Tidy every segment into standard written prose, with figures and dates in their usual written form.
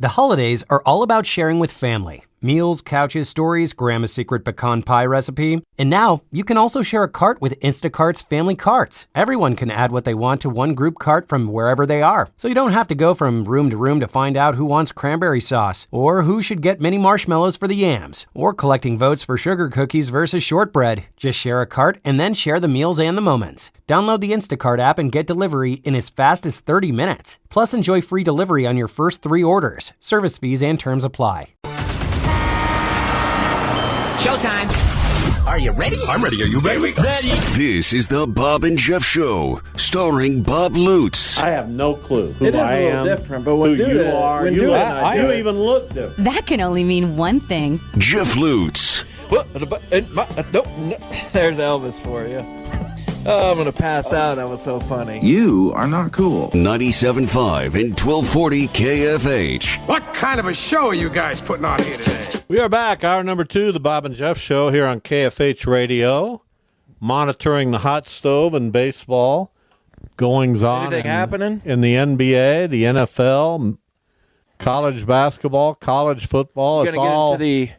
The holidays are all about sharing with family. Meals, couches, stories, Grandma's secret pecan pie recipe. And now, you can also share a cart with Instacart's Family Carts. Everyone can add what they want to one group cart from wherever they are. So you don't have to go from room to find out who wants cranberry sauce, or who should get mini marshmallows for the yams, or collecting votes for sugar cookies versus shortbread. Just share a cart and then share the meals and the moments. Download the Instacart app and get delivery in as fast as 30 minutes. Plus, enjoy free delivery on your first 3 orders. Service fees and terms apply. Showtime. Are you ready? I'm ready. Are you ready? Ready. This is the Bob and Jeff Show, starring Bob Lutz. I have no clue who it is I a little am, different, but when who you are. You even look different. That can only mean one thing. Jeff Lutz. Nope. There's Elvis for you. Oh, I'm going to pass out. That was so funny. You are not cool. 97.5 and 1240 KFH. What kind of a show are you guys putting on here today? We are back. Hour number 2, the Bob and Jeff Show here on KFH Radio. Monitoring the hot stove and baseball goings on. Anything happening? In the NBA, the NFL, college basketball, college football. You're going to get into the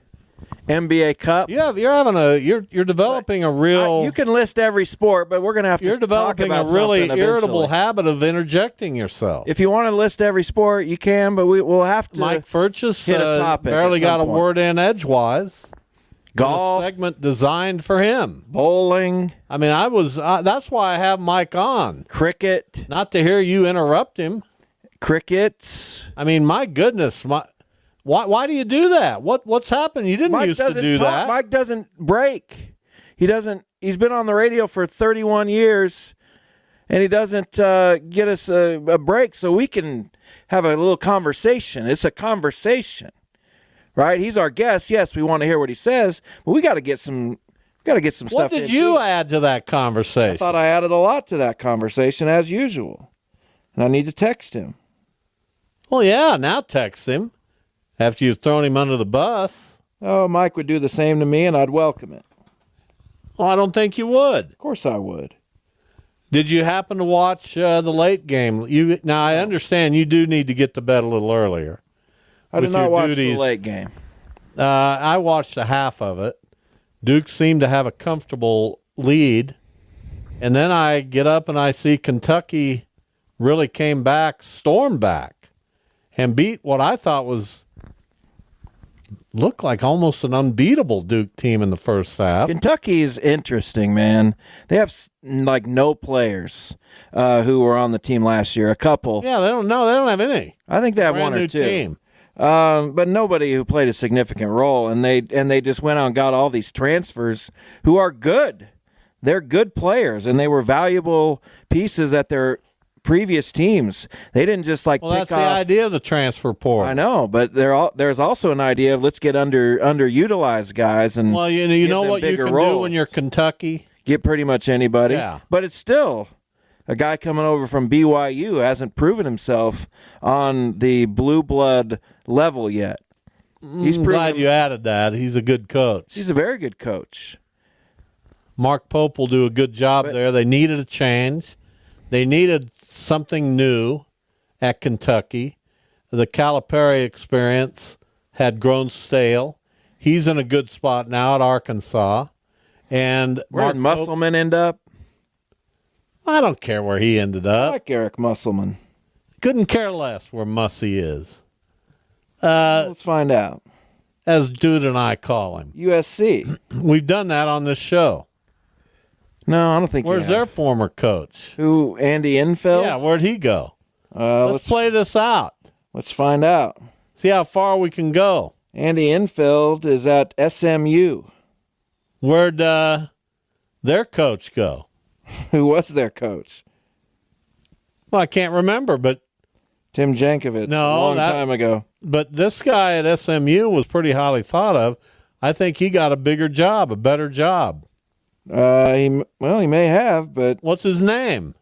NBA Cup. Yeah, you're developing a real. You can list every sport, but we're going to have to. You're developing a really irritable habit of interjecting yourself. If you want to list every sport, you can, but we'll have to. Mike Furchess hit a topic. Barely got a word in edgewise. Golf a segment designed for him. Bowling. I mean, that's why I have Mike on. Cricket. Not to hear you interrupt him. Crickets. I mean, my goodness, Why do you do that? What's happened? You didn't used to do that. Mike doesn't break. He's been on the radio for 31 years, and he doesn't get us a break so we can have a little conversation. It's a conversation, right? He's our guest. Yes, we want to hear what he says, but we got to get some stuff. What did you add to that conversation? I thought I added a lot to that conversation as usual, and I need to text him. Well, yeah, now text him. After you've thrown him under the bus. Oh, Mike would do the same to me, and I'd welcome it. Well, I don't think you would. Of course I would. Did you happen to watch the late game? Now, I understand you do need to get to bed a little earlier. I did not watch the late game. I watched a half of it. Duke seemed to have a comfortable lead. And then I get up and I see Kentucky really stormed back, and beat what I thought looked like almost an unbeatable Duke team in the first half. Kentucky's interesting, man. They have like no players who were on the team last year. A couple. Yeah, they don't have any. I think they have one or two. Team. But nobody who played a significant role, and they just went out and got all these transfers who are good. They're good players, and they were valuable pieces at their previous teams. They didn't just pick off. That's the idea of the transfer portal. I know, but there's also an idea of let's get underutilized guys and you know what you can roles. Do when you're Kentucky? Get pretty much anybody. Yeah. But it's still a guy coming over from BYU hasn't proven himself on the blue blood level yet. I'm glad you added that. He's a good coach. He's a very good coach. Mark Pope will do a good job there. They needed a change. They needed something new at Kentucky. The Calipari experience had grown stale. He's in a good spot now at Arkansas. And where did Musselman end up? I don't care where he ended up. I like Eric Musselman. Couldn't care less where Mussy is. Let's find out. As Dude and I call him. USC. We've done that on this show. No, I don't think. Where's their former coach? Who? Andy Enfield? Yeah, where'd he go? Let's play this out. Let's find out. See how far we can go. Andy Enfield is at SMU. Where'd their coach go? Who was their coach? Well, I can't remember, but Tim Jankovic. No, a long time ago. But this guy at SMU was pretty highly thought of. I think he got a bigger job, a better job. He may have, but what's his name?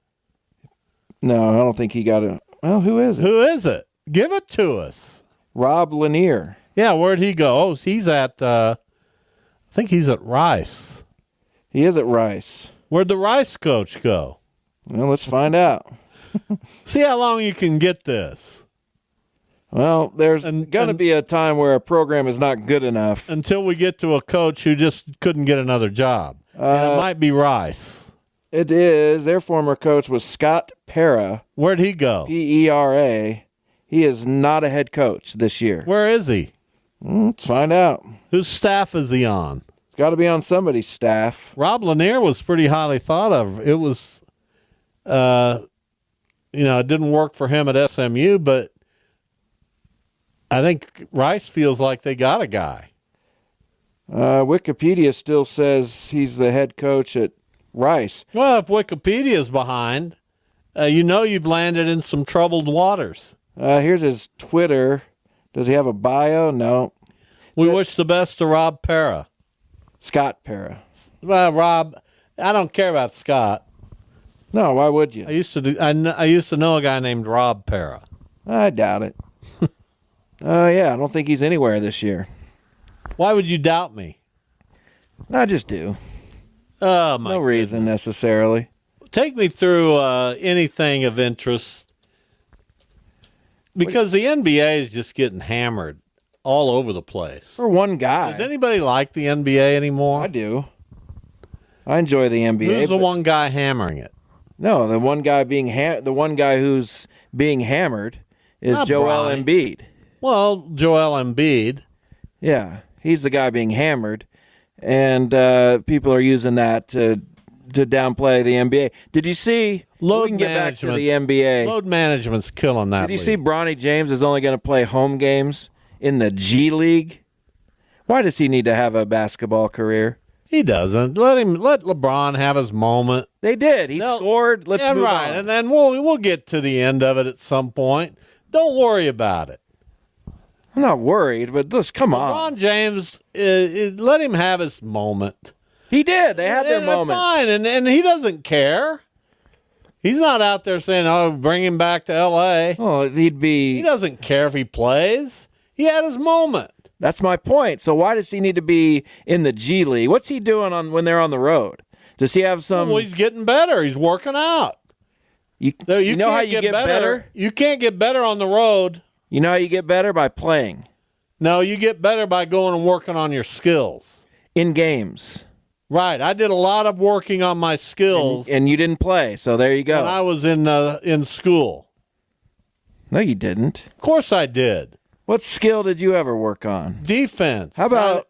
No, I don't think he got it. Well, who is it? Who is it? Give it to us. Rob Lanier. Yeah, where'd he go? Oh, he's at. I think he's at Rice. He is at Rice. Where'd the Rice coach go? Well, let's find out. See how long you can get this. Well, there's And- going to and- be a time where a program is not good enough. Until we get to a coach who just couldn't get another job. And it might be Rice. It is. Their former coach was Scott Pera, Where'd he go? Pera. He is not a head coach this year. Where is he? Let's find out. Whose staff is he on? It's got to be on somebody's staff. Rob Lanier was pretty highly thought of. It was, it didn't work for him at SMU, but I think Rice feels like they got a guy. Wikipedia still says he's the head coach at Rice. Well, if Wikipedia's behind, you've landed in some troubled waters. Here's his Twitter. Does he have a bio? No. We wish the best to Rob Pera. Scott Pera. Well, Rob, I don't care about Scott. No, why would you? I used to know a guy named Rob Pera. I doubt it. Yeah, I don't think he's anywhere this year. Why would you doubt me? I just do. Oh, my No reason necessarily. Take me through anything of interest. Because the NBA is just getting hammered all over the place. For one guy. Does anybody like the NBA anymore? I do. I enjoy the NBA. Who's the but- one guy hammering it? No, the one guy who's being hammered is Not Joel Bronny. Embiid. Well, Joel Embiid. Yeah, he's the guy being hammered, and people are using that to downplay the NBA. Did you see? Load we can get back to management. the NBA. Load management's killing that. Did you see Bronny James is only going to play home games in the G League? Why does he need to have a basketball career? He doesn't. Let LeBron have his moment. They did. He scored. Let's move right, on. and then we'll get to the end of it at some point. Don't worry about it. I'm not worried, but just come on. LeBron James, let him have his moment. He did. They had their And moment. Fine, and he doesn't care. He's not out there saying, "Oh, bring him back to L.A." Oh, He doesn't care if he plays. He had his moment. That's my point. So why does he need to be in the G League? What's he doing when they're on the road? Does he have some? Well, he's getting better. He's working out. You know can't how you get better? You can't get better on the road. You know how you get better? By playing. No, you get better by going and working on your skills. In games. Right. I did a lot of working on my skills And you didn't play, so there you go. when I was in school. No, you didn't. Of course I did. What skill did you ever work on? Defense. How about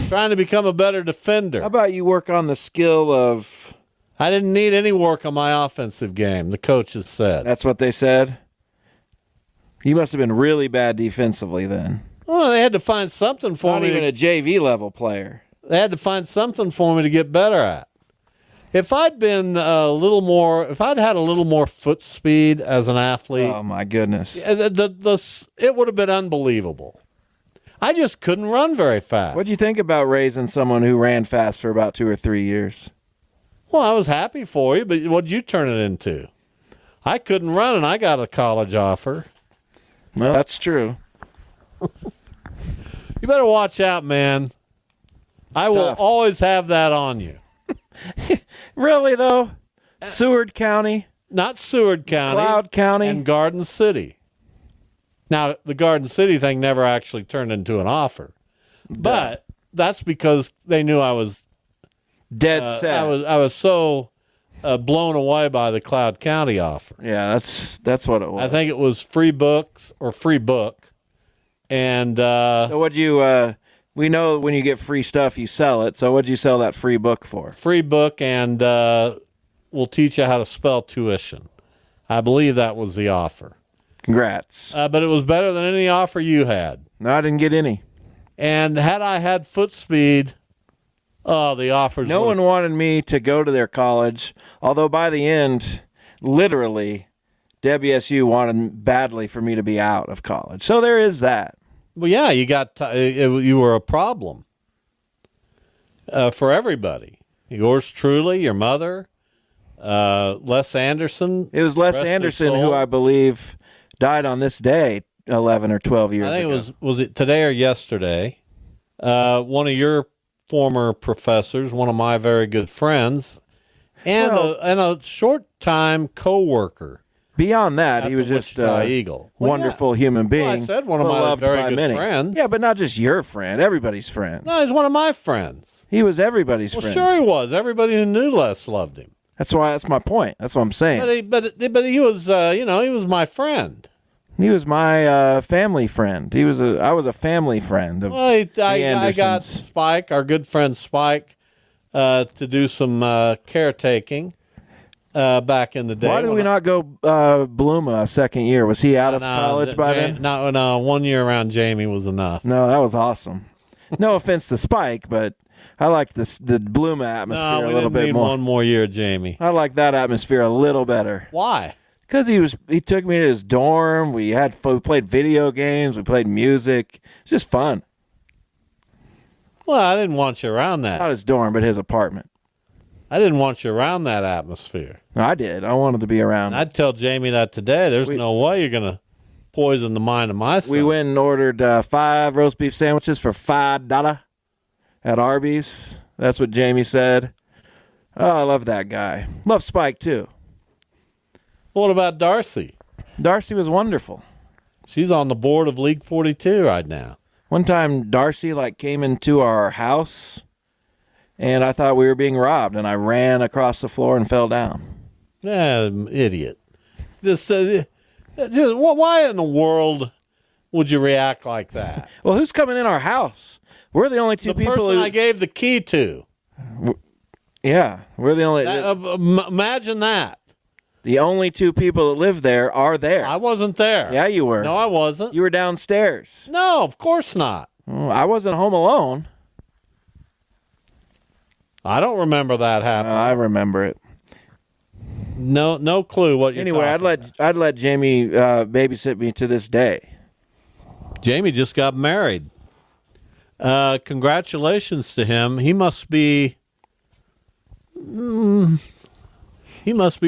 trying to become a better defender? How about you work on the skill of... I didn't need any work on my offensive game, the coaches said. That's what they said? You must have been really bad defensively then. Well, they had to find something for Not me. even a JV level player. They had to find something for me to get better at. If I'd been if I'd had a little more foot speed as an athlete, Oh, my goodness. it would have been unbelievable. I just couldn't run very fast. What'd you think about raising someone who ran fast for about 2 or 3 years? Well, I was happy for you, but what'd you turn it into? I couldn't run, and I got a college offer. Well, that's true. You better watch out, man. I will tough. always have that on you. Really, though? Seward County? Not Seward County. Cloud County? And Garden City. Now, the Garden City thing never actually turned into an offer. But that's because they knew I was Dead set. I was so blown away by the Cloud County offer. Yeah, that's what it was. I think it was free books or free book. And So what'd you, we know when you get free stuff, you sell it. So what'd you sell that free book for? free book, and we'll teach you how to spell tuition. I believe that was the offer. Congrats. But it was better than any offer you had. No, I didn't get any. And had I had foot speed, the offers No one wanted me to go to their college, although by the end, literally, WSU wanted badly for me to be out of college. So there is that. Well, yeah, you were a problem for everybody. Yours truly, your mother, Les Anderson. It was Les rest his Anderson soul. who I believe died on this day 11 or 12 years I think ago. it was it today or yesterday? One of your former professors, one of my very good friends, and Well- a short time co-worker Beyond that, at he was the just Wichita a Eagle. Well, wonderful human being. Well, I said one of my beloved very by good many. friends. Yeah, but not just your friend, everybody's friend. No, he's one of my friends. He was everybody's Well, friend. sure he was. Everybody who knew Les loved him. That's my point. That's what I'm saying. But he was, he was my friend. He was my family friend. I was a family friend of Well, I got Andersons. Spike, our good friend Spike, to do some caretaking back in the day. Why did we not go Bluma a second year? Was he out of college by then? No, 1 year around Jamie was enough. No, that was awesome. No offense to Spike, but I like the Bluma atmosphere No, a we little didn't bit need more. one more year, Jamie. I like that atmosphere a little better. Why? Because he took me to his dorm. We played video games. We played music. It's just fun. Well, I didn't want you around Not that. his dorm, but his apartment. I didn't want you around that atmosphere. No, I did. I wanted to be around. And I'd tell Jamie that today. There's no way you're going to poison the mind of my son. We went and ordered 5 roast beef sandwiches for $5 at Arby's. That's what Jamie said. Oh, I love that guy. Love Spike, too. What about Darcy? Darcy was wonderful. She's on the board of League 42 right now. One time, Darcy came into our house, and I thought we were being robbed, and I ran across the floor and fell down. Idiot. Just why in the world would you react like that? Well, who's coming in our house? We're the only two The people person who... I gave the key to. Yeah, we're the only... Imagine that. The only 2 people that live there are there. I wasn't there. Yeah, you were. No, I wasn't. You were downstairs. No, of course not. Oh, I wasn't home alone. I don't remember that happening. I remember it. No clue what you're Anyway, talking I'd let Jamie babysit me to this day. Jamie just got married. Congratulations to him. He must be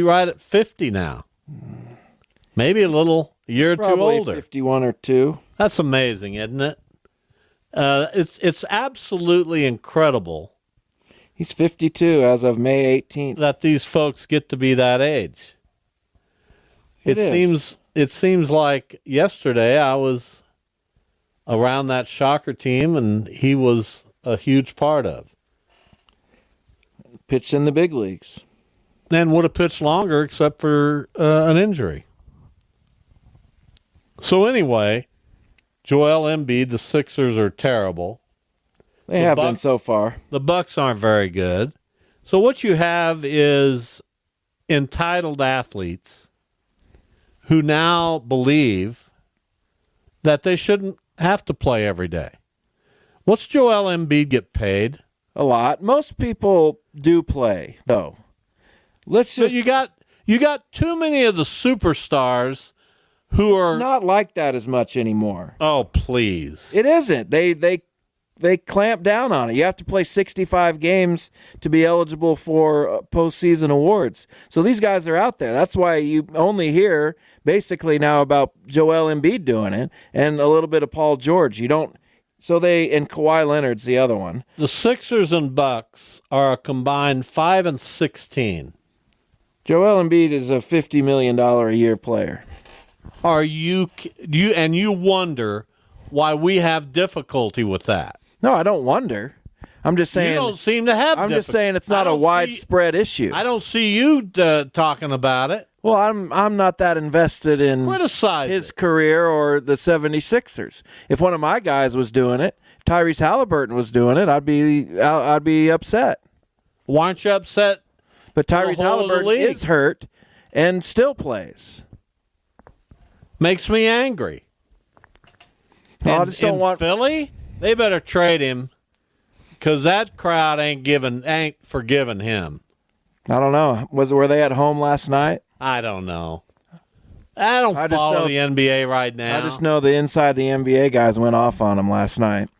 right at 50 now. Maybe a year or Probably two older. 51 or 2. That's amazing, isn't it? It's absolutely incredible He's 52 as of May 18th. that these folks get to be that age. It is. It seems like yesterday I was around that Shocker team and he was a huge part of. Pitched in the big leagues. And would have pitched longer except for an injury. So anyway, Joel Embiid, the Sixers are terrible. They have been so far. The Bucks aren't very good. So what you have is entitled athletes who now believe that they shouldn't have to play every day. What's Joel Embiid get paid? A lot. Most people do play, though. Let's But just... you got too many of the superstars who are... It's not like that as much anymore. Oh, please. It isn't. They clamp down on it. You have to play 65 games to be eligible for postseason awards. So these guys are out there. That's why you only hear basically now about Joel Embiid doing it and a little bit of Paul George. You don't. So and Kawhi Leonard's the other one. The Sixers and Bucks are a combined 5-16. Joel Embiid is a $50 million a year player. Are you wonder why we have difficulty with that? No, I don't wonder. I'm just saying. You don't seem to have. I'm just saying it's not a widespread issue. I don't see you talking about it. Well, I'm not that invested in Criticize his it. career or the 76ers. If one of my guys was doing it, if Tyrese Halliburton was doing it, I'd be upset. Why aren't you upset? But the Tyrese whole of the Halliburton league? is hurt and still plays. Makes me angry. Well, I And just don't in want Philly. They better trade him because that crowd ain't forgiving him. I don't know. Were they at home last night? I don't know. I don't I just follow know- the NBA right now. I just know the inside the NBA guys went off on him last night.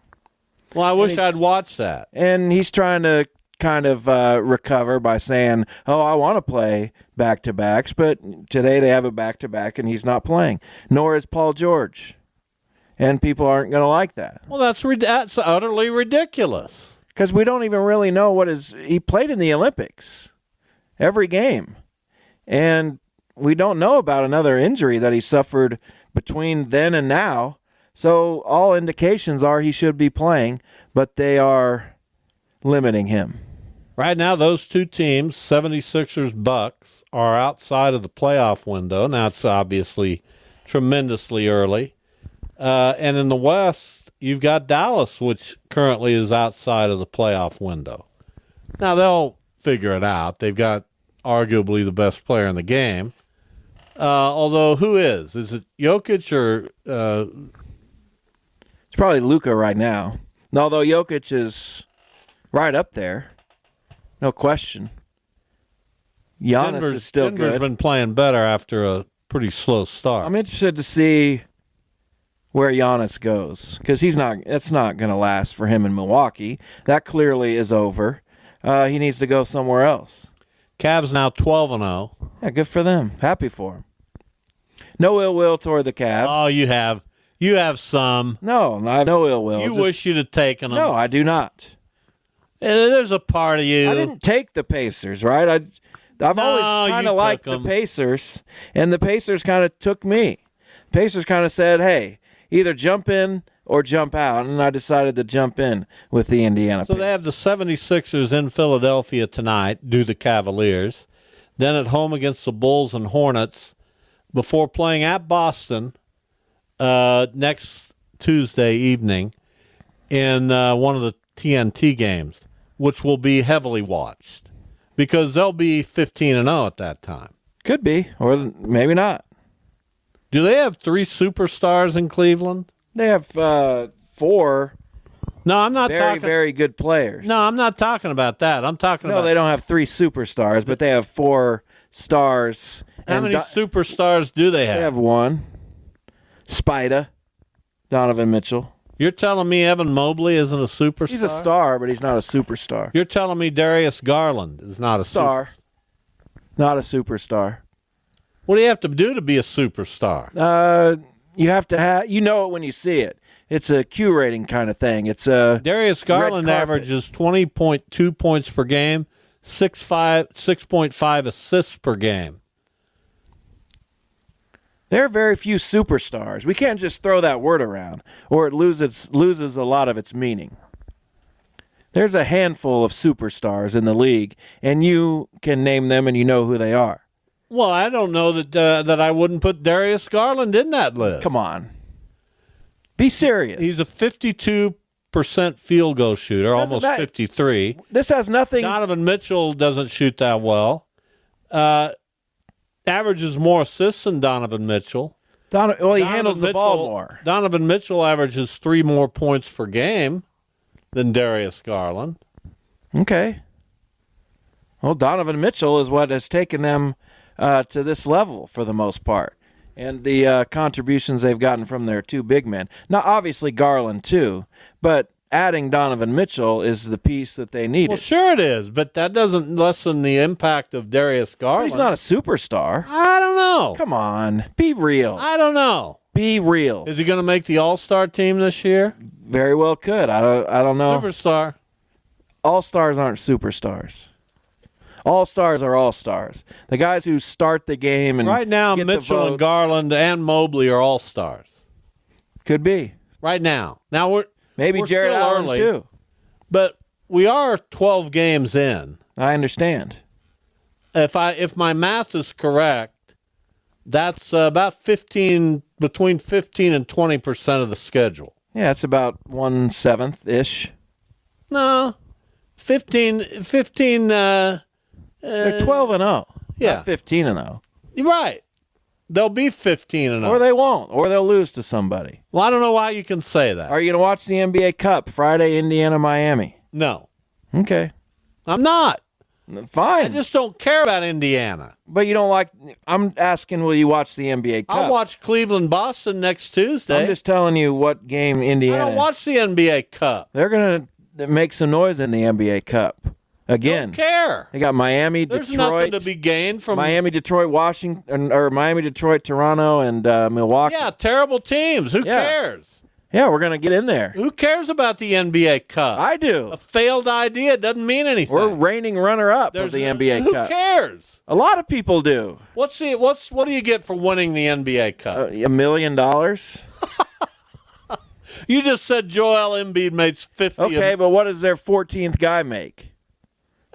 Well, I wish I'd watched that. And he's trying to kind of recover by saying, oh, I want to play back-to-backs, but today they have a back-to-back and he's not playing. Nor is Paul George. And people aren't going to like that. Well, that's utterly ridiculous. Because we don't even really know he played in the Olympics every game. And we don't know about another injury that he suffered between then and now. So all indications are he should be playing, but they are limiting him. Right now, those two teams, 76ers, Bucks, are outside of the playoff window. Now, it's obviously tremendously early. And in the West, you've got Dallas, which currently is outside of the playoff window. Now, they'll figure it out. They've got arguably the best player in the game. Although, who is? Is it Jokic or... It's probably Luka right now. Although Jokic is right up there. No question. Giannis is still Denver's good. Been playing better after a pretty slow start. I'm interested to see where Giannis goes because it's not going to last for him in Milwaukee. That clearly is over. He needs to go somewhere else. Cavs now 12-0. Yeah, good for them. Happy for him. No ill will toward the Cavs. Oh, you have some. No, I have no ill will. You wish you'd have taken them. No, I do not. There's a part of you. I didn't take the Pacers, right? I've always kind of liked the Pacers, and the Pacers kind of took me. Pacers kind of said, hey, either jump in or jump out, and I decided to jump in with the Indiana Pacers. So they have the 76ers in Philadelphia tonight, do the Cavaliers, then at home against the Bulls and Hornets, before playing at Boston next Tuesday evening in one of the TNT games, which will be heavily watched because they'll be 15-0 at that time. Could be, or maybe not. Do they have 3 superstars in Cleveland? They have 4. No, I'm not talking. Very good players. No, I'm not talking about that. I'm talking about. No, they don't have 3 superstars, but they have 4 stars. How many superstars do they have? They have 1. Spida, Donovan Mitchell. You're telling me Evan Mobley isn't a superstar? He's a star, but he's not a superstar. You're telling me Darius Garland is not a star. Not a superstar. What do you have to do to be a superstar? You have to have. You know it when you see it. It's a Q rating kind of thing. It's a Darius Garland averages 20.2 points per game, 6.5 assists per game. There are very few superstars. We can't just throw that word around, or it loses a lot of its meaning. There's a handful of superstars in the league, and you can name them, and you know who they are. Well, I don't know that I wouldn't put Darius Garland in that list. Come on. Be serious. He's a 52% field goal shooter, almost 53. This has nothing. Donovan Mitchell doesn't shoot that well. Averages more assists than Donovan Mitchell. He handles the ball more. Donovan Mitchell averages 3 more points per game than Darius Garland. Okay. Well, Donovan Mitchell is what has taken them to this level for the most part. And the contributions they've gotten from their 2 big men. Now, obviously Garland too, but adding Donovan Mitchell is the piece that they needed. Well, sure it is, but that doesn't lessen the impact of Darius Garland. But he's not a superstar. I don't know. Come on. Be real. I don't know. Be real. Is he going to make the All-Star team this year? Very well could. I don't know. Superstar. All-stars aren't superstars. All-stars are all-stars. The guys who start the game and right now, get Mitchell and Garland and Mobley are all-stars. Could be. Right now. Now we're Jared Allen early, too. But we are 12 games in. I understand. If my math is correct, that's about between 15 and 20% of the schedule. Yeah, it's about 1/7 ish. No, 15. They're 12-0. Yeah, not 15-0. You're right. They'll be 15-0. Or they won't. Or they'll lose to somebody. Well, I don't know why you can say that. Are you going to watch the NBA Cup Friday, Indiana, Miami? No. Okay. I'm not. Fine. I just don't care about Indiana. But you don't like... I'm asking, will you watch the NBA Cup? I'll watch Cleveland-Boston next Tuesday. I'm just telling you what game Indiana... I don't watch the NBA Cup. They're going to make some noise in the NBA Cup. Again. Don't care. They got Miami, There's Detroit. nothing to be gained from Miami, Detroit, Washington, or Miami, Detroit, Toronto, and Milwaukee. Yeah, terrible teams. Who cares? Yeah, we're going to get in there. Who cares about the NBA Cup? I do. A failed idea. It doesn't mean anything. We're reigning runner-up of the NBA Cup. Who cares? A lot of people do. What do you get for winning the NBA Cup? $1 million? You just said Joel Embiid makes 50. Okay, but what does their 14th guy make?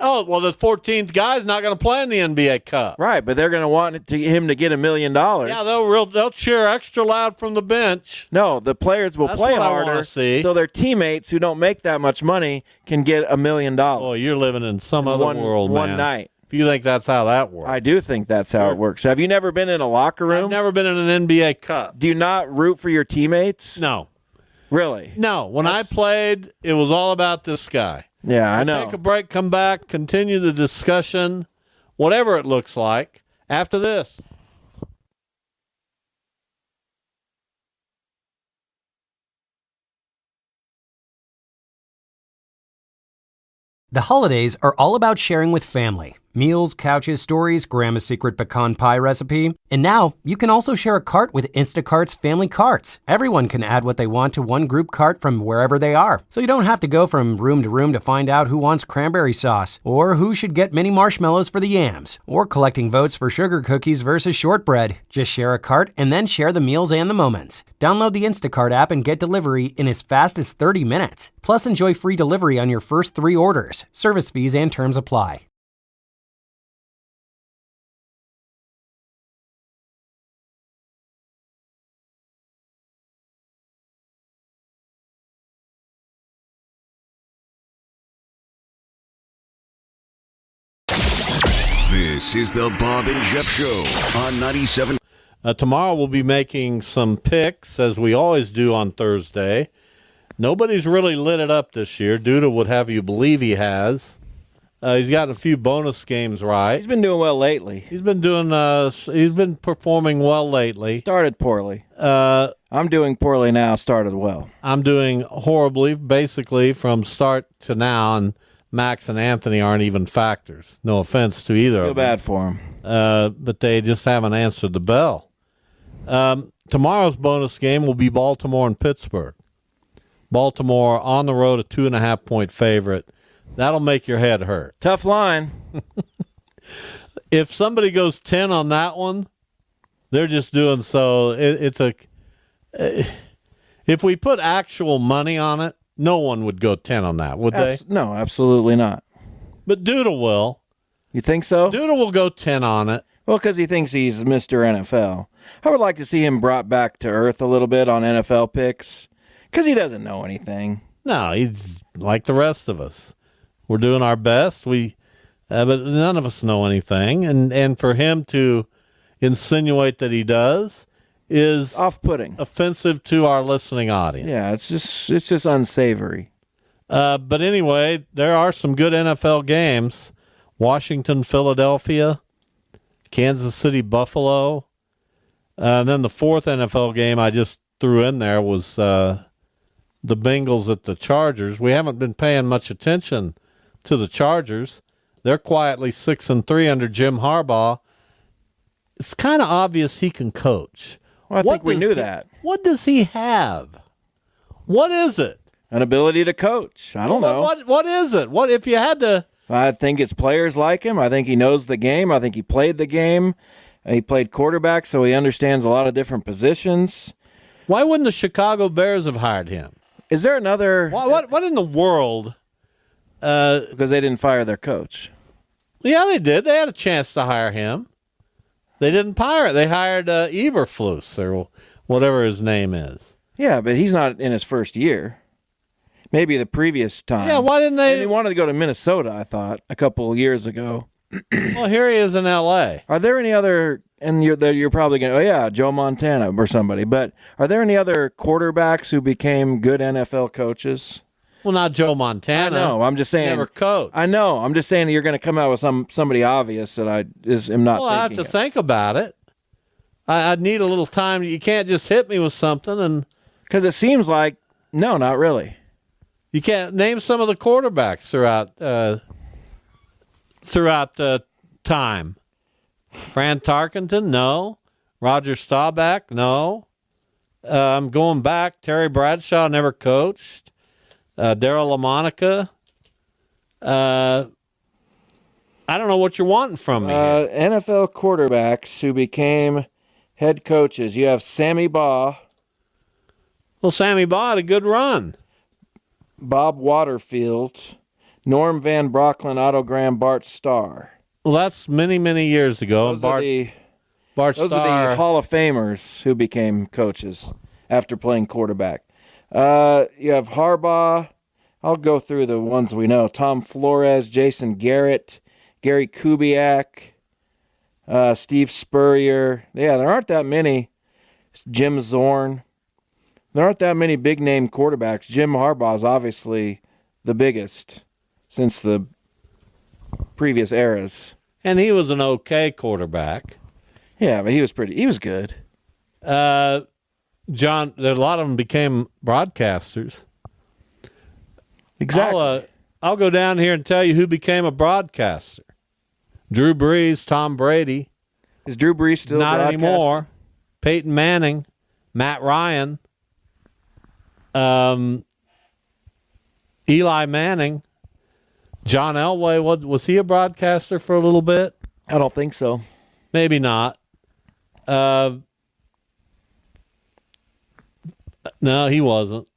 Oh, well, the 14th guy's not going to play in the NBA Cup. Right, but they're going to want him to get $1 million. Yeah, they'll cheer extra loud from the bench. No, the players will play what I wanna harder see. so their teammates who don't make that much money can get $1 million. Oh, you're living in some other world, man. One night. If you think that's how that works. I do think that's how it works. Have you never been in a locker room? I've never been in an NBA Cup. Do you not root for your teammates? No. Really? No. When I played, it was all about this guy. Yeah, I know. Take a break, come back, continue the discussion, whatever it looks like, after this. The holidays are all about sharing with family. Meals, couches, stories, Grandma's secret pecan pie recipe. And now, you can also share a cart with Instacart's Family Carts. Everyone can add what they want to one group cart from wherever they are. So you don't have to go from room to room to find out who wants cranberry sauce, or who should get mini marshmallows for the yams, or collecting votes for sugar cookies versus shortbread. Just share a cart and then share the meals and the moments. Download the Instacart app and get delivery in as fast as 30 minutes. Plus, enjoy free delivery on your first 3 orders. Service fees and terms apply. This is the Bob and Jeff Show on 97. Tomorrow we'll be making some picks, as we always do on Thursday. Nobody's really lit it up this year. Duda would have you believe he has. He's gotten a few bonus games right. He's been doing well lately. He's been performing well lately. Started poorly. I'm doing poorly now, started well. I'm doing horribly, basically, from start to now, and Max and Anthony aren't even factors. No offense to either of them. Feel bad for him. But they just haven't answered the bell. Tomorrow's bonus game will be Baltimore and Pittsburgh. Baltimore on the road, a 2.5-point favorite. That'll make your head hurt. Tough line. If somebody goes 10 on that one, they're just doing so. If we put actual money on it, no one would go 10 on that, would they? No, absolutely not. But Duda will. You think so? Duda will go 10 on it. Well, because he thinks he's Mr. NFL. I would like to see him brought back to earth a little bit on NFL picks, because he doesn't know anything. No, he's like the rest of us. We're doing our best. But none of us know anything, and for him to insinuate that he does is off-putting, offensive to our listening audience. Yeah, it's just unsavory. But anyway, there are some good NFL games: Washington, Philadelphia, Kansas City, Buffalo. And then the fourth NFL game I just threw in there was the Bengals at the Chargers. We haven't been paying much attention to the Chargers. They're quietly 6-3 under Jim Harbaugh. It's kind of obvious he can coach. Well, I think we knew that. What does he have? What is it? An ability to coach. I don't know. What is it? What if you had to? I think it's players like him. I think he knows the game. I think he played the game. He played quarterback, so he understands a lot of different positions. Why wouldn't the Chicago Bears have hired him? Is there another? What in the world? Because they didn't fire their coach. Yeah, they did. They had a chance to hire him. They didn't hire it. They hired Eberflus or whatever his name is. Yeah, but he's not in his first year. Maybe the previous time. Yeah, why didn't they? And he wanted to go to Minnesota, I thought, a couple of years ago. Well, here he is in L.A. Are there any other, and you're probably going to, oh yeah, Joe Montana or somebody, but are there any other quarterbacks who became good NFL coaches? Well, not Joe Montana. I know. I'm just saying. Never coached. I know. I'm just saying that you're going to come out with somebody obvious that I am not. Well, I have to think about it. I'd need a little time. You can't just hit me with something, and because it seems like no, not really. You can't name some of the quarterbacks throughout time. Fran Tarkenton, no. Roger Staubach, no. I'm going back. Terry Bradshaw never coached. Darryl LaMonica. I don't know what you're wanting from me. NFL quarterbacks who became head coaches. You have Sammy Baugh, Well, Sammy Baugh had a good run. Bob Waterfield, Norm Van Brocklin, Otto Graham, Bart Starr. Well, that's many, many years ago. Those are the Hall of Famers who became coaches after playing quarterback. You have Harbaugh. I'll go through the ones we know. Tom Flores, Jason Garrett, Gary Kubiak, Steve Spurrier. Yeah, there aren't that many. Jim Zorn. There aren't that many big-name quarterbacks. Jim Harbaugh is obviously the biggest since the previous eras. And he was an okay quarterback. Yeah, but he was good. John, a lot of them became broadcasters. Exactly. I'll go down here and tell you who became a broadcaster. Drew Brees, Tom Brady. Is Drew Brees still not broadcasting? anymore? Peyton Manning, Matt Ryan, Eli Manning, John Elway. Was he a broadcaster for a little bit? I don't think so. Maybe not. No, he wasn't.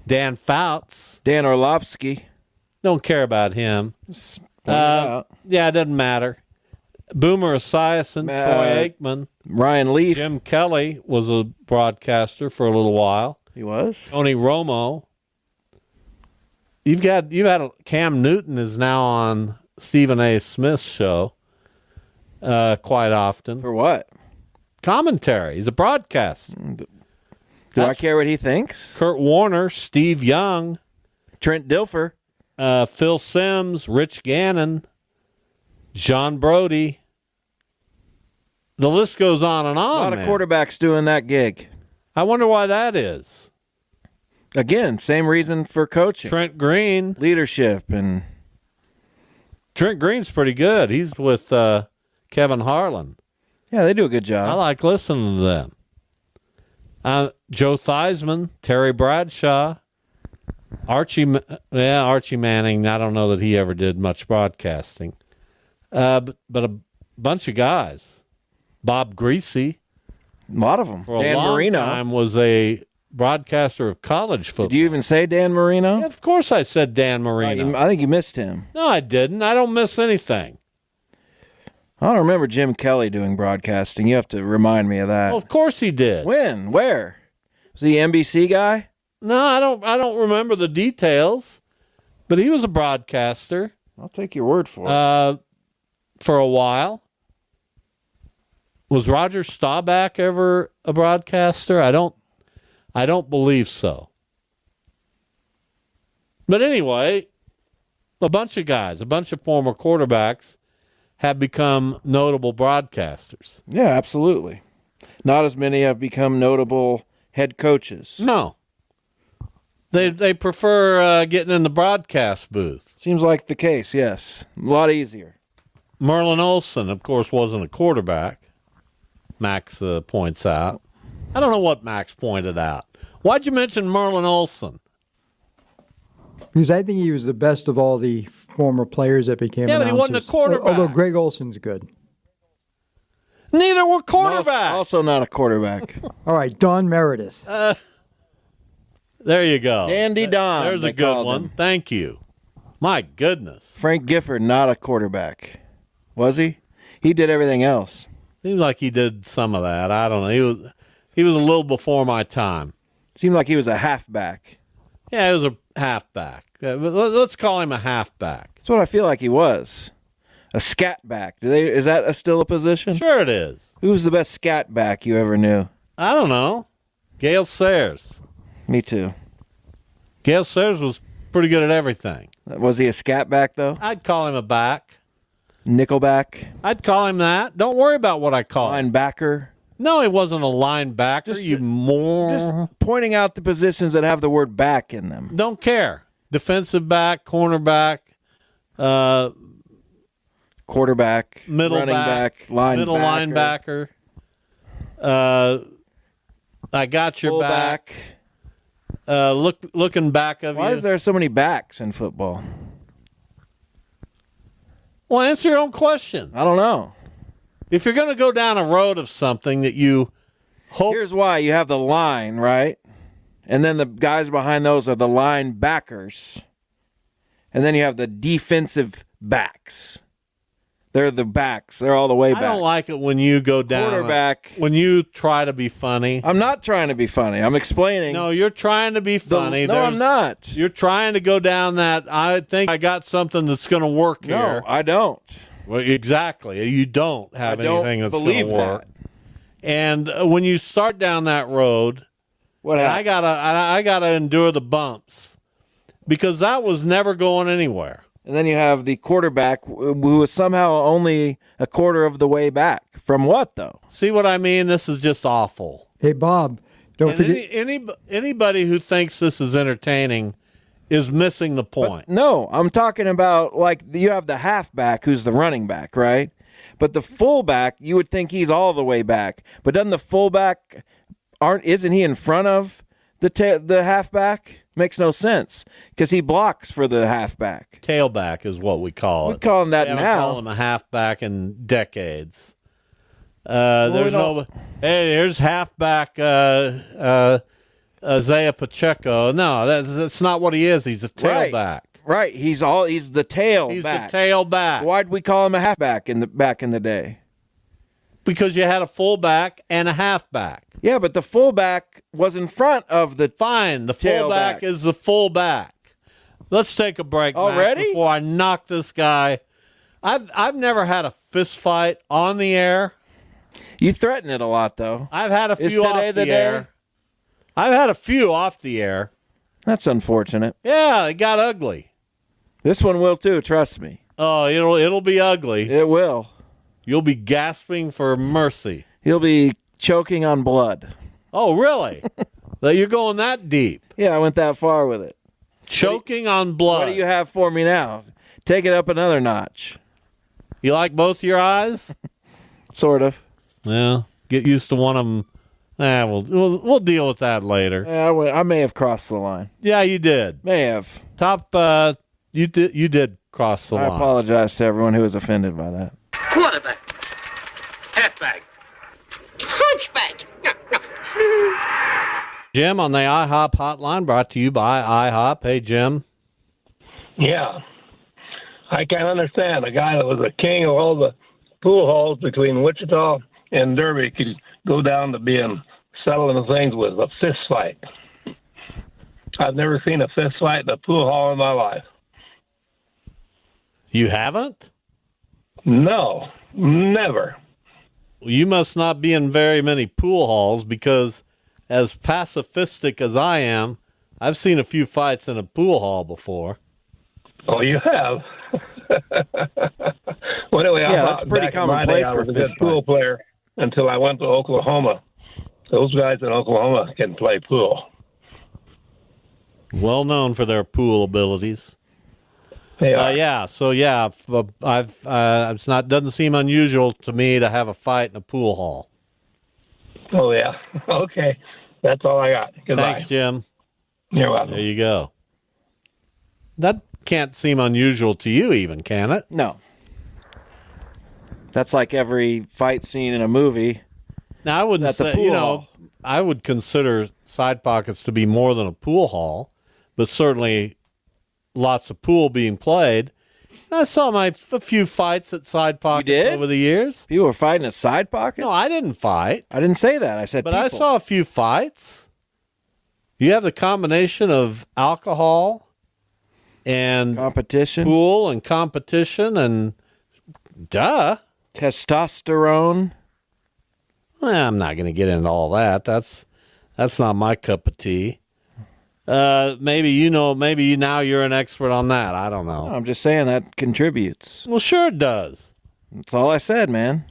Dan Fouts. Dan Orlovsky. Don't care about him. Yeah, it doesn't matter. Boomer Esiason, Troy Aikman. Ryan Leaf. Jim Kelly was a broadcaster for a little while. He was. Tony Romo. You've had Cam Newton is now on Stephen A. Smith's show quite often. For what? Commentary. He's a broadcaster. Do I care what he thinks? Kurt Warner, Steve Young, Trent Dilfer, Phil Simms, Rich Gannon, John Brody. The list goes on and on. A lot of quarterbacks doing that gig. I wonder why that is. Again, same reason for coaching. Trent Green. Leadership. And Trent Green's pretty good. He's with Kevin Harlan. Yeah, they do a good job. I like listening to them. Joe Theismann, Terry Bradshaw, Archie Manning. I don't know that he ever did much broadcasting. But a bunch of guys. Bob Greasy. A lot of them. For Dan a long Marino time was a broadcaster of college football. Did you even say Dan Marino? Yeah, of course I said Dan Marino. I think you missed him. No, I didn't. I don't miss anything. I don't remember Jim Kelly doing broadcasting. You have to remind me of that. Well, of course he did. When? Where? Was he an NBC guy? No, I don't remember the details. But he was a broadcaster. I'll take your word for it. For a while. Was Roger Staubach ever a broadcaster? I don't believe so. But anyway, a bunch of guys, a bunch of former quarterbacks have become notable broadcasters. Yeah, absolutely. Not as many have become notable head coaches. No. They prefer getting in the broadcast booth. Seems like the case, yes. A lot easier. Merlin Olsen, of course, wasn't a quarterback, Max points out. I don't know what Max pointed out. Why'd you mention Merlin Olsen? Because I think he was the best of all the former players that became announcers. But he wasn't a quarterback. Although Greg Olson's good. Neither were quarterbacks. Also not a quarterback. All right, Don Meredith. There you go. Dandy Don. There's a good one. Thank you. My goodness. Frank Gifford, not a quarterback. Was he? He did everything else. Seems like he did some of that. I don't know. He was a little before my time. Seemed like he was a halfback. Yeah, he was a halfback. Let's call him a halfback. That's what I feel like he was. A scat back. Is that still a position? Sure it is. Who's the best scat back you ever knew? I don't know. Gale Sayers. Me too. Gale Sayers was pretty good at everything. Was he a scat back, though? I'd call him a back. Nickelback? I'd call him that. Don't worry about what I call him. Linebacker? No, he wasn't a linebacker, you moron. Just pointing out the positions that have the word back in them. Don't care. Defensive back, cornerback, quarterback, middle running back, linebacker. middle linebacker. I got your fullback. Looking back of Why you. is there so many backs in football? Well, answer your own question. I don't know. If you're going to go down a road of something that you hope... Here's why. You have the line, right? And then the guys behind those are the line backers. And then you have the defensive backs. They're the backs. They're all the way back. I don't like it when you go down... Quarterback. When you try to be funny. I'm not trying to be funny. I'm explaining. No, you're trying to be funny. No, I'm not. You're trying to go down that, I think I got something that's going to work here. No, I don't. Well, exactly. You don't have anything that's going to work. That. And when you start down that road, I gotta endure the bumps because that was never going anywhere. And then you have the quarterback who was somehow only a quarter of the way back. From what, though? See what I mean? This is just awful. Hey, Bob, don't forget. Anybody who thinks this is entertaining is missing the point. But no, I'm talking about like you have the halfback who's the running back, right? But the fullback, you would think he's all the way back. But doesn't the fullback isn't he in front of the halfback? Makes no sense because he blocks for the halfback. Tailback is what we call it. We call him that we now. haven't called him a halfback in decades. Here's halfback Isaiah Pacheco. No, that's not what he is. He's a tailback. Right. He's the tailback. He's the tailback. Why'd we call him a halfback back in the day? Because you had a fullback and a halfback. Yeah, but the fullback was in front of the Fine, the fullback is the fullback. Let's take a break already before I knock this guy. I've never had a fist fight on the air. You threaten it a lot, though. I've had a few off the air. I've had a few off the air. That's unfortunate. Yeah, it got ugly. This one will too. Trust me. Oh, it'll be ugly. It will. You'll be gasping for mercy. You'll be choking on blood. Oh, really? That you're going that deep? Yeah, I went that far with it. Choking on blood. What do you have for me now? Take it up another notch. You like both your eyes? Sort of. Yeah. Get used to one of them. We'll deal with that later. Yeah, I may have crossed the line. Yeah, you did. May have. You did cross the line. I apologize to everyone who was offended by that. Quarterback. Halfback. Hunchback. Jim on the IHOP hotline, brought to you by IHOP. Hey, Jim. Yeah. I can't understand a guy that was a king of all the pool halls between Wichita and Derby could go down to being settling things with a fist fight. I've never seen a fist fight in a pool hall in my life. You haven't? No, never. You must not be in very many pool halls because as pacifistic as I am, I've seen a few fights in a pool hall before. Oh, you have? Well, anyway, that's pretty commonplace for fist fights. I was a good pool player until I went to Oklahoma. Those guys in Oklahoma can play pool. Well known for their pool abilities. Doesn't seem unusual to me to have a fight in a pool hall. Oh yeah, okay, that's all I got. Goodbye. Thanks, Jim. You're welcome. There you go. That can't seem unusual to you, even, can it? No. That's like every fight scene in a movie. Now I wouldn't say, I would consider Side Pockets to be more than a pool hall, but certainly lots of pool being played. I saw a few fights at Side Pockets over the years. People were fighting at Side Pockets? No, I didn't fight. I didn't say that. I said but people. I saw a few fights. You have the combination of alcohol and competition, pool and competition, and testosterone. Well, I'm not going to get into all that. That's not my cup of tea. Maybe now you're an expert on that. I don't know. No, I'm just saying that contributes. Well, sure it does. That's all I said, man.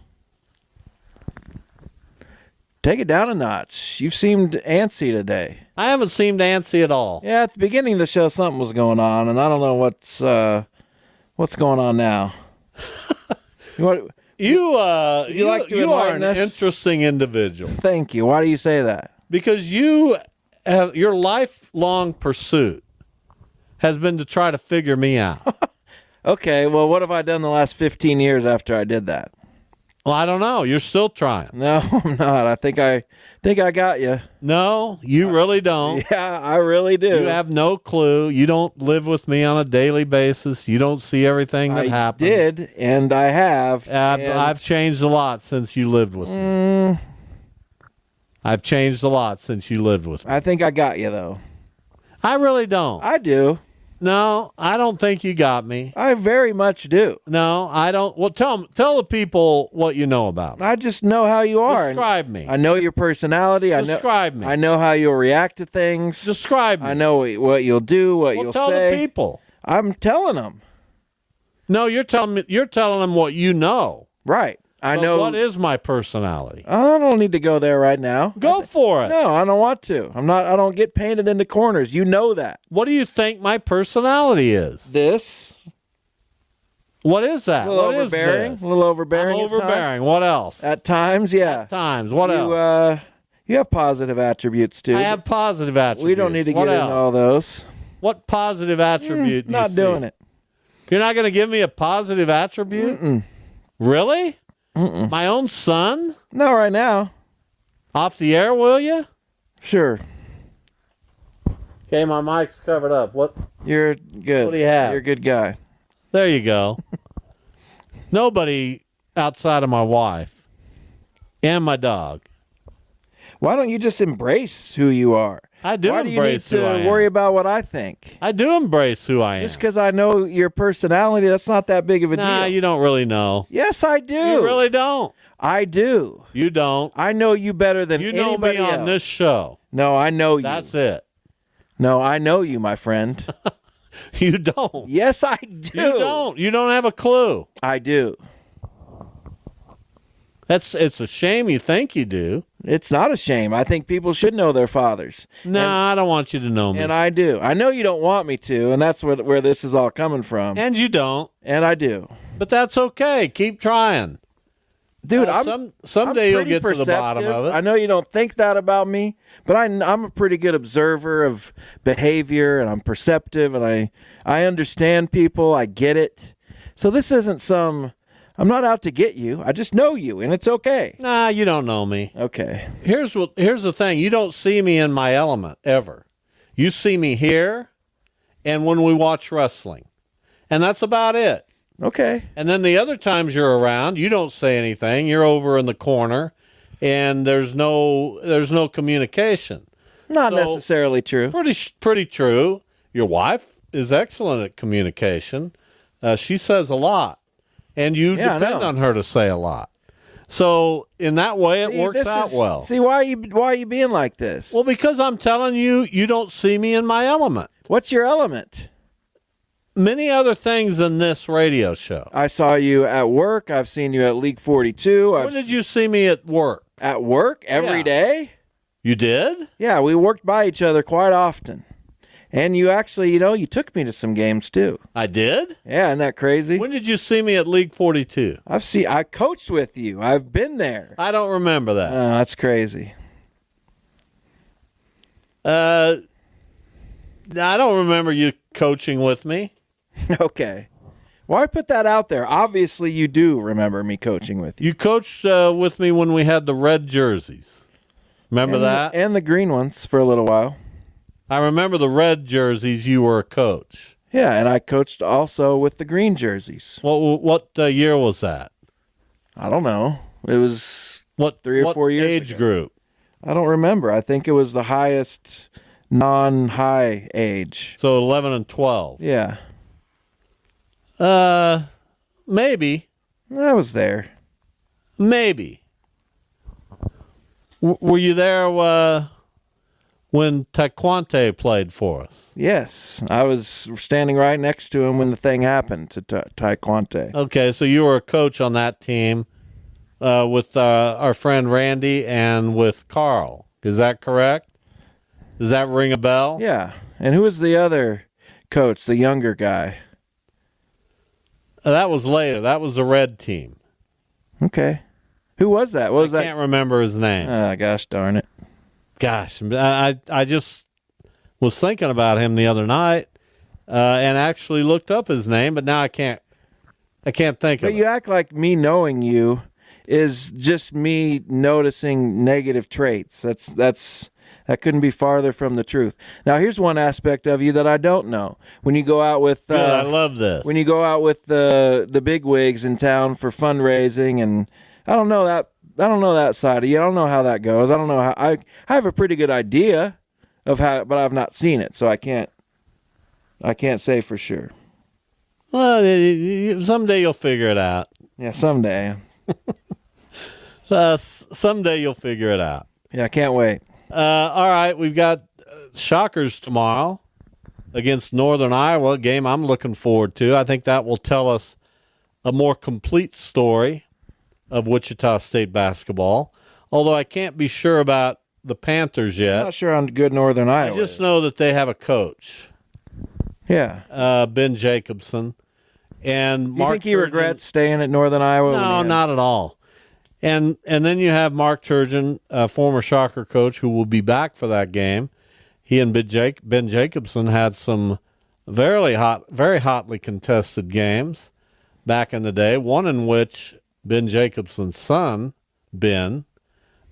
Take it down a notch. You seemed antsy today. I haven't seemed antsy at all. Yeah, at the beginning of the show, something was going on, and I don't know what's going on now. You are an us? interesting individual. Thank you. Why do you say that? Because your lifelong pursuit has been to try to figure me out. Okay, well, what have I done the last 15 years after I did that? Well, I don't know. You're still trying. No, I'm not. I think I got you. No, you really don't. Yeah, I really do. You have no clue. You don't live with me on a daily basis. You don't see everything that happens. I did, and I have. I've changed a lot since you lived with me. I've changed a lot since you lived with me. I think I got you, though. I really don't. I do. No, I don't think you got me. I very much do. No, I don't. Well, tell the people what you know about me. I just know how you are. Describe me. I know your personality. Describe me. I know how you'll react to things. Describe me. I know what you'll do, what you'll tell say. The people. I'm telling them. No, you're telling them what you know. Right. I know. What is my personality? I don't need to go there right now. Go for it. No, I don't want to. I don't get painted into corners. You know that. What do you think my personality is? This. What is that? A little overbearing. A little overbearing. I'm overbearing. What else? At times, yeah. At times. What else? You have positive attributes too. I have positive attributes. We don't need to get into all those. What positive attribute? Not doing it. You're not going to give me a positive attribute? Mm-mm. Really? Mm-mm. My own son? Not right now. Off the air, will you? Sure. Okay, my mic's covered up. What? You're good. What do you have? You're a good guy. There you go. Nobody outside of my wife and my dog. Why don't you just embrace who you are? I do Why embrace do you who I need am. to worry about what I think? I do embrace who I am. Just because I know your personality, that's not that big of a deal. Nah, you don't really know. Yes, I do. You really don't. I do. You don't. I know you better than You know anybody me on else. this show. No, I know you. That's it. No, I know you, my friend. You don't. Yes, I do. You don't. You don't have a clue. I do. It's a shame you think you do. It's not a shame. I think people should know their fathers. No, I don't want you to know me. And I do. I know you don't want me to, and that's where this is all coming from. And you don't. And I do. But that's okay. Keep trying. Dude, someday you'll get to the perceptive. bottom of it. I know you don't think that about me, but I'm a pretty good observer of behavior, and I'm perceptive, and I understand people. I get it. So this isn't I'm not out to get you. I just know you, and it's okay. Nah, you don't know me. Okay. Here's the thing. You don't see me in my element ever. You see me here and when we watch wrestling. And that's about it. Okay. And then the other times you're around, you don't say anything. You're over in the corner and there's no communication. Not necessarily true. Pretty true. Your wife is excellent at communication. She says a lot. And you depend on her to say a lot. So in that way, it works out well. See, why are you being like this? Well, because I'm telling you, you don't see me in my element. What's your element? Many other things than this radio show. I saw you at work. I've seen you at League 42. When did you see me at work? At work? Every day? You did? Yeah, we worked by each other quite often. And you actually, you took me to some games too. I did? Yeah, isn't that crazy? When did you see me at League 42? I coached with you. I've been there. I don't remember that. Oh, that's crazy. I don't remember you coaching with me. Okay. Well, I put that out there. Obviously, you do remember me coaching with you. You coached with me when we had the red jerseys. Remember that? And the green ones for a little while. I remember the red jerseys. You were a coach. Yeah, and I coached also with the green jerseys. What year was that? I don't know. It was 3 or 4 years age ago. Group? I don't remember. I think it was the highest non-high age. So 11 and 12. Yeah. Maybe. I was there. Maybe. Were you there when Taekwondo played for us? Yes. I was standing right next to him when the thing happened to Taekwondo. Okay, so you were a coach on that team with our friend Randy and with Carl. Is that correct? Does that ring a bell? Yeah. And who was the other coach, the younger guy? That was later. That was the red team. Okay. Who was that? What was that? I can't remember his name. Gosh darn it. Gosh, I just was thinking about him the other night and actually looked up his name, but now I can't think of it. But you act like me knowing you is just me noticing negative traits. That couldn't be farther from the truth. Now, here's one aspect of you that I don't know. When you go out with, Good, I love this. When you go out with the big wigs in town for fundraising, and I don't know that side of you. I don't know how that goes. I don't know how. I have a pretty good idea of how, but I've not seen it, so I can't say for sure. Well, someday you'll figure it out. Yeah, someday. Someday you'll figure it out. Yeah, I can't wait. All right, we've got Shockers tomorrow against Northern Iowa, a game I'm looking forward to. I think that will tell us a more complete story of Wichita State basketball, although I can't be sure about the Panthers yet. I'm not sure on good Northern Iowa. I just know that they have a coach. Yeah. Ben Jacobson. And you think he regrets staying at Northern Iowa? No, not at all. And then you have Mark Turgeon, a former Shocker coach, who will be back for that game. He and Ben Jacobson had some very hotly contested games back in the day, one in which Ben Jacobson's son, Ben,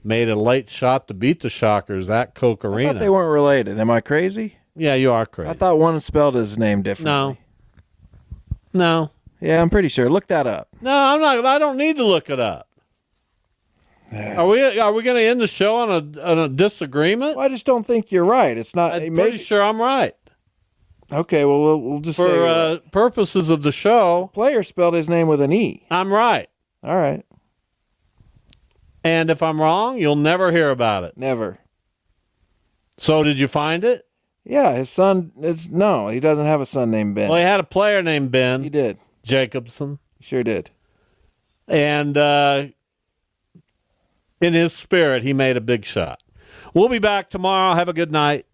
made a late shot to beat the Shockers at Koch Arena. I thought they weren't related. Am I crazy? Yeah, you are crazy. I thought one spelled his name differently. No. Yeah, I'm pretty sure. Look that up. No, I'm not. I don't need to look it up. Are we going to end the show on a disagreement? Well, I just don't think you're right. It's not. I'm pretty sure I'm right. Okay, well, we'll just say for purposes of the show. Player spelled his name with an E. I'm right. All right. And if I'm wrong, you'll never hear about it. Never. So did you find it? Yeah, his son. No, he doesn't have a son named Ben. Well, he had a player named Ben. He did. Jacobson. He sure did. And in his spirit, he made a big shot. We'll be back tomorrow. Have a good night.